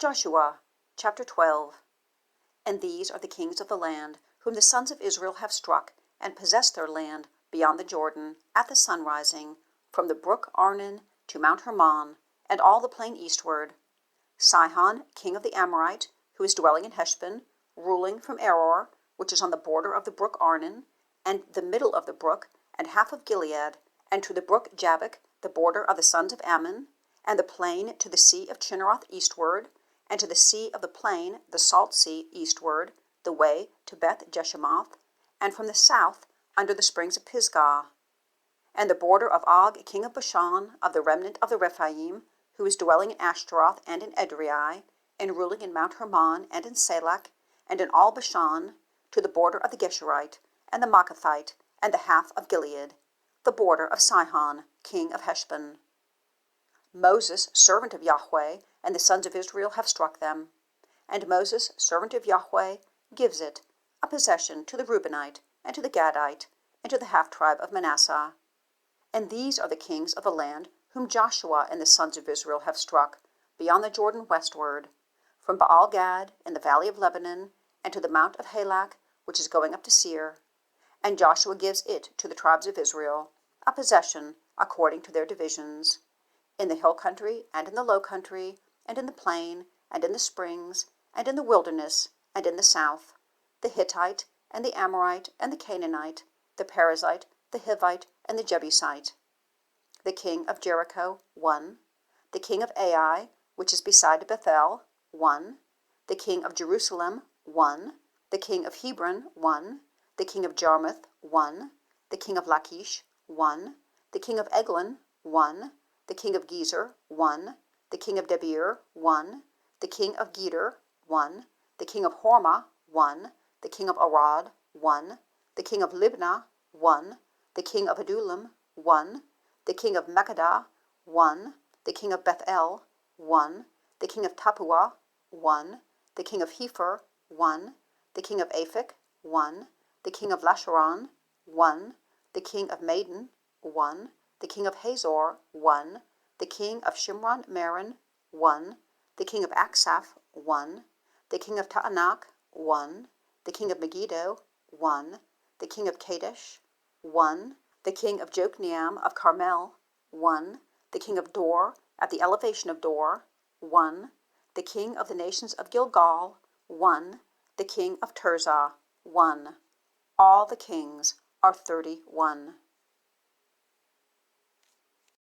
Joshua, chapter 12. And these are the kings of the land, whom the sons of Israel have struck, and possessed their land beyond the Jordan, at the sunrising, from the Brook Arnon to Mount Hermon, and all the plain eastward. Sihon, king of the Amorite, who is dwelling in Heshbon, ruling from Aroer, which is on the border of the Brook Arnon, and the middle of the brook, and half of Gilead, and to the Brook of Jabok, the border of the sons of Ammon, and the plain to the Sea of Chinneroth eastward, and to the sea of the plain, the salt sea eastward, the way to Beth-Jeshimoth, and from the south under the Springs of Pisgah, and the border of Og, king of Bashan, of the remnant of the Rephaim, who is dwelling in Ashtaroth and in Edrei, and ruling in Mount Hermon and in Salcah, and in all Bashan, to the border of the Geshurite, and the Maachathite, and the half of Gilead, the border of Sihon, king of Heshbon. Moses, servant of Yahweh, and the sons of Israel have struck them. And Moses, servant of Yahweh, gives it, a possession, to the Reubenite, and to the Gadite, and to the half-tribe of Manasseh. And these are the kings of the land whom Joshua and the sons of Israel have struck, beyond the Jordan westward, from al-Gad in the Valley of Lebanon, and to the Mount of Halak, which is going up to Seir. And Joshua gives it to the tribes of Israel, a possession according to their divisions, in the hill country, and in the low country, and in the plain, and in the springs, and in the wilderness, and in the south, the Hittite, and the Amorite, and the Canaanite, the Perizzite, the Hivite, and the Jebusite. The king of Jericho, 1. The king of Ai, which is beside Beth-El, 1. The king of Jerusalem, 1. The king of Hebron, 1. The king of Jarmuth, 1. The king of Lachish, 1. The king of Eglon, 1. The king of Gezer, 1. The king of Debir, 1. The king of Geder, 1. The king of Hormah, 1. The king of Arad, 1. The king of Libnah, 1. The king of Adullam, 1. The king of Makkedah, 1. The king of Beth-El, 1. The king of Tappuah, 1. The king of Hepher, 1. The king of Aphek, 1. The king of Lasharon, 1. The king of Madon, 1. The king of Hazor, 1. The king of Shimron-Meron, 1. The king of Aksaph, 1. The king of Taanach, 1. The king of Megiddo, 1. The king of Kadesh, 1. The king of Jokneam of Carmel, 1. The king of Dor, at the elevation of Dor, 1. The king of the nations of Gilgal, 1. The king of Tirzah, 1. All the kings are 31.